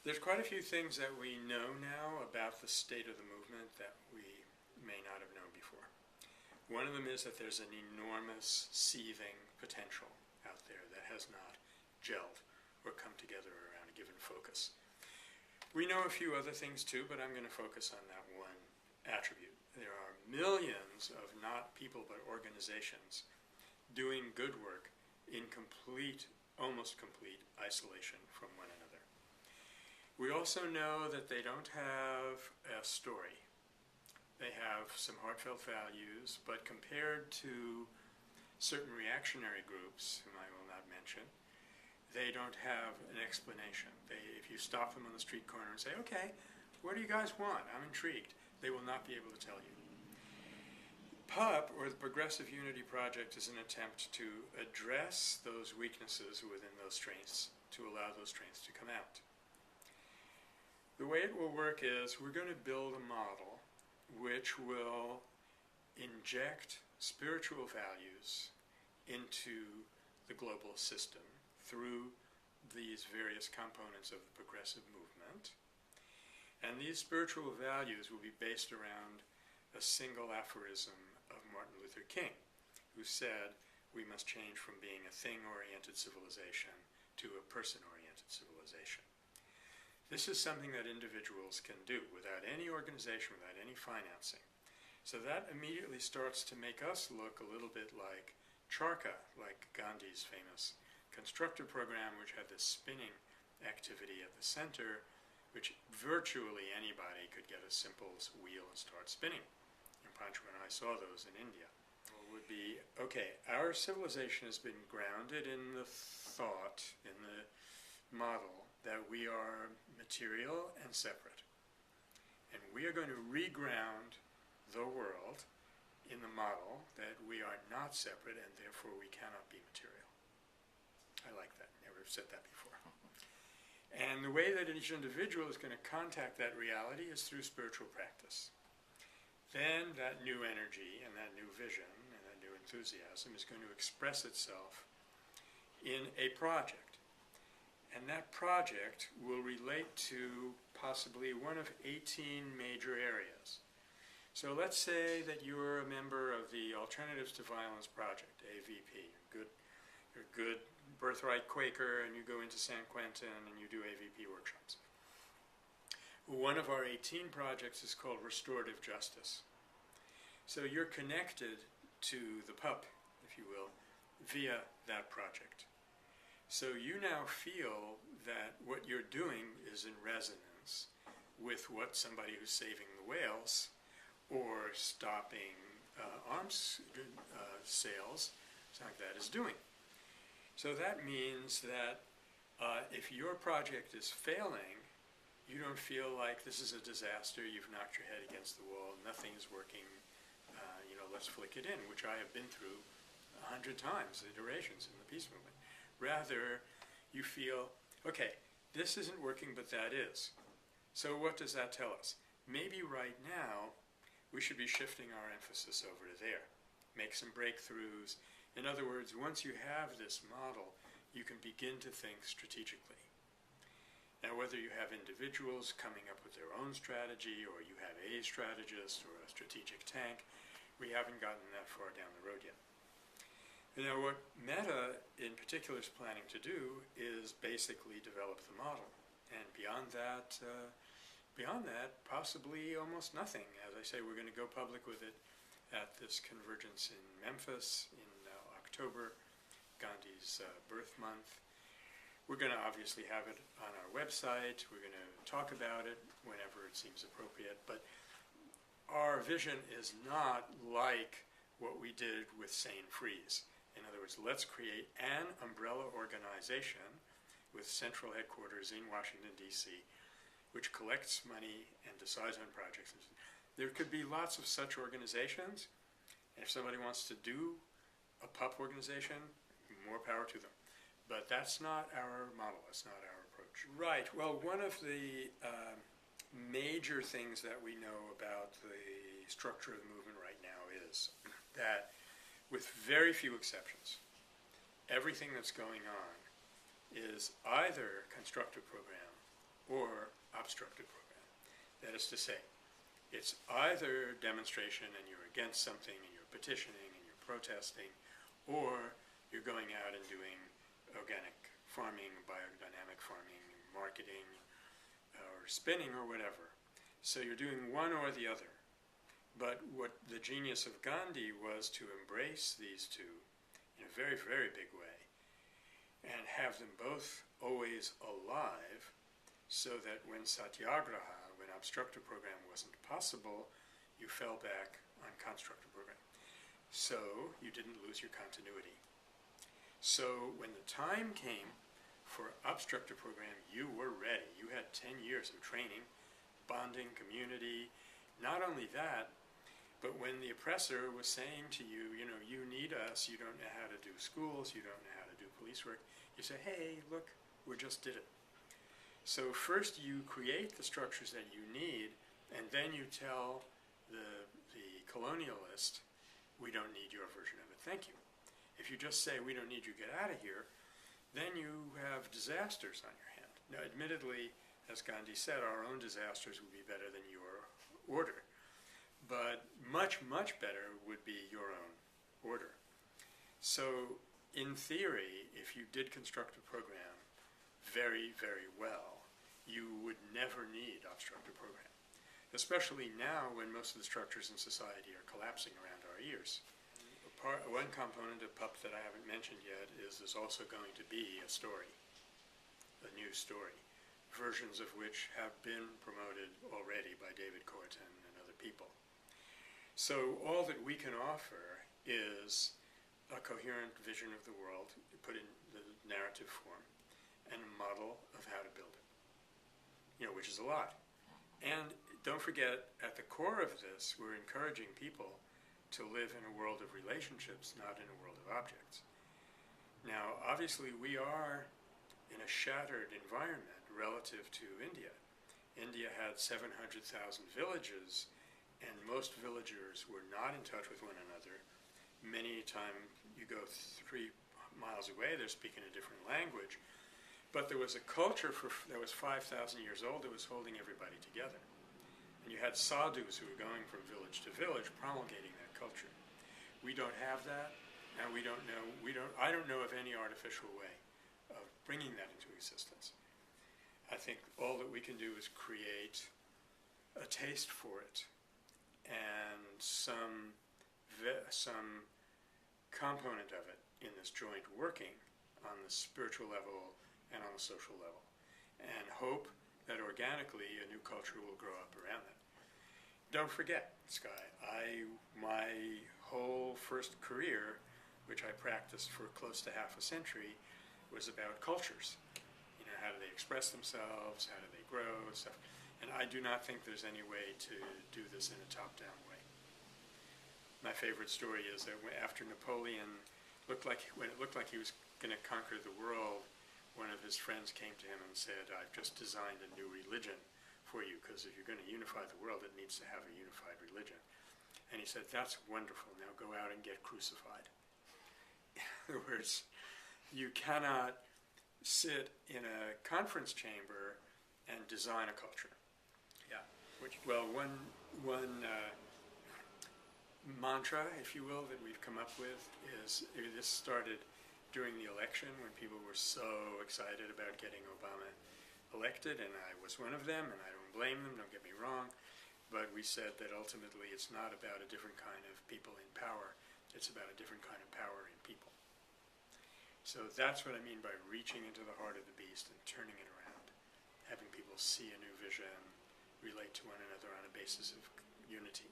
There's quite a few things that we know now about the state of the movement that we may not have known before. One of them is that there's an enormous seething potential out there that has not gelled or come together around a given focus. We know a few other things too, but I'm going to focus on that one attribute. There are millions of not people but organizations doing good work in complete, almost complete isolation from one another. We also know that they don't have a story. They have some heartfelt values, but compared to certain reactionary groups, whom I will not mention, they don't have an explanation. If you stop them on the street corner and say, okay, what do you guys want? I'm intrigued. They will not be able to tell you. PUP, or the Progressive Unity Project, is an attempt to address those weaknesses within those strengths, to allow those strengths to come out. The way it will work is we're going to build a model which will inject spiritual values into the global system through these various components of the progressive movement. And these spiritual values will be based around a single aphorism of Martin Luther King, who said we must change from being a thing-oriented civilization to a person-oriented civilization. This is something that individuals can do without any organization, without any financing. So that immediately starts to make us look a little bit like Charkha, like Gandhi's famous constructor program, which had this spinning activity at the center, which virtually anybody could get a simple wheel and start spinning. And Pancho and I saw those in India. It would be, okay, our civilization has been grounded in the thought, in the model, that we are material and separate. And we are going to reground the world in the model that we are not separate and therefore we cannot be material. I like that. Never said that before. And the way that each individual is going to contact that reality is through spiritual practice. Then that new energy and that new vision and that new enthusiasm is going to express itself in a project. And that project will relate to possibly one of 18 major areas. So let's say that you're a member of the Alternatives to Violence Project, AVP. You're a good birthright Quaker, and you go into San Quentin and you do AVP workshops. One of our 18 projects is called Restorative Justice. So you're connected to the PUP, if you will, via that project. So you now feel that what you're doing is in resonance with what somebody who's saving the whales or stopping arms sales, something like that, is doing. So that means that if your project is failing, you don't feel like this is a disaster, you've knocked your head against the wall, nothing is working, let's flick it in, which I have been through 100 times, iterations in the peace movement. Rather, you feel, okay, this isn't working, but that is. So what does that tell us? Maybe right now, we should be shifting our emphasis over to there. Make some breakthroughs. In other words, once you have this model, you can begin to think strategically. Now, whether you have individuals coming up with their own strategy, or you have a strategist or a strategic tank, we haven't gotten that far down the road yet. Now, what Metta in particular is planning to do is basically develop the model. And beyond that, possibly almost nothing. As I say, we're going to go public with it at this convergence in Memphis in October, Gandhi's birth month. We're going to obviously have it on our website. We're going to talk about it whenever it seems appropriate. But our vision is not like what we did with Sane Freeze. In other words, let's create an umbrella organization with central headquarters in Washington, D.C., which collects money and decides on projects. There could be lots of such organizations. And if somebody wants to do a PUP organization, more power to them. But that's not our model. That's not our approach. Right. Well, one of the major things that we know about the structure of the movement right now is that, with very few exceptions, everything that's going on is either constructive program or obstructive program. That is to say, it's either demonstration and you're against something and you're petitioning and you're protesting, or you're going out and doing organic farming, biodynamic farming, marketing, or spinning or whatever. So you're doing one or the other. But what the genius of Gandhi was to embrace these two in a very, very big way and have them both always alive, so that when satyagraha, when obstructive program wasn't possible, you fell back on constructive program. So you didn't lose your continuity. So when the time came for obstructive program, you were ready. You had 10 years of training, bonding, community. Not only that, but when the oppressor was saying to you, you know, you need us, you don't know how to do schools, you don't know how to do police work, you say, hey, look, we just did it. So first you create the structures that you need, and then you tell the colonialist, we don't need your version of it, thank you. If you just say, we don't need you, get out of here, then you have disasters on your hand. Now, admittedly, as Gandhi said, our own disasters would be better than your order. But much, much better would be your own order. So, in theory, if you did construct a program very, very well, you would never need obstructive program. Especially now when most of the structures in society are collapsing around our ears. One component of PUP that I haven't mentioned yet is there's also going to be a story, a new story, versions of which have been promoted already by David Corton and other people. So all that we can offer is a coherent vision of the world, put in the narrative form, and a model of how to build it, you know, which is a lot. And don't forget, at the core of this, we're encouraging people to live in a world of relationships, not in a world of objects. Now, obviously, we are in a shattered environment relative to India. India had 700,000 villages, and most villagers were not in touch with one another. Many times you go 3 miles away, they're speaking a different language. But there was a culture that was 5,000 years old that was holding everybody together. And you had sadhus who were going from village to village promulgating that culture. We don't have that, and I don't know of any artificial way of bringing that into existence. I think all that we can do is create a taste for it and some component of it in this joint working on the spiritual level and on the social level, and hope that organically a new culture will grow up around that. Don't forget, Sky, my whole first career, which I practiced for close to half a century, was about cultures. You know, how do they express themselves, how do they grow, stuff. And I do not think there's any way to do this in a top-down way. My favorite story is that after Napoleon when it looked like he was going to conquer the world, one of his friends came to him and said, I've just designed a new religion for you, because if you're going to unify the world, it needs to have a unified religion. And he said, that's wonderful, now go out and get crucified. In other words, you cannot sit in a conference chamber and design a culture. Yeah. One mantra, if you will, that we've come up with is, this started during the election when people were so excited about getting Obama elected, and I was one of them, and I don't blame them, don't get me wrong, but we said that ultimately it's not about a different kind of people in power, it's about a different kind of power in people. So that's what I mean by reaching into the heart of the beast and turning it around, having people see a new vision, relate to one another on a basis of unity.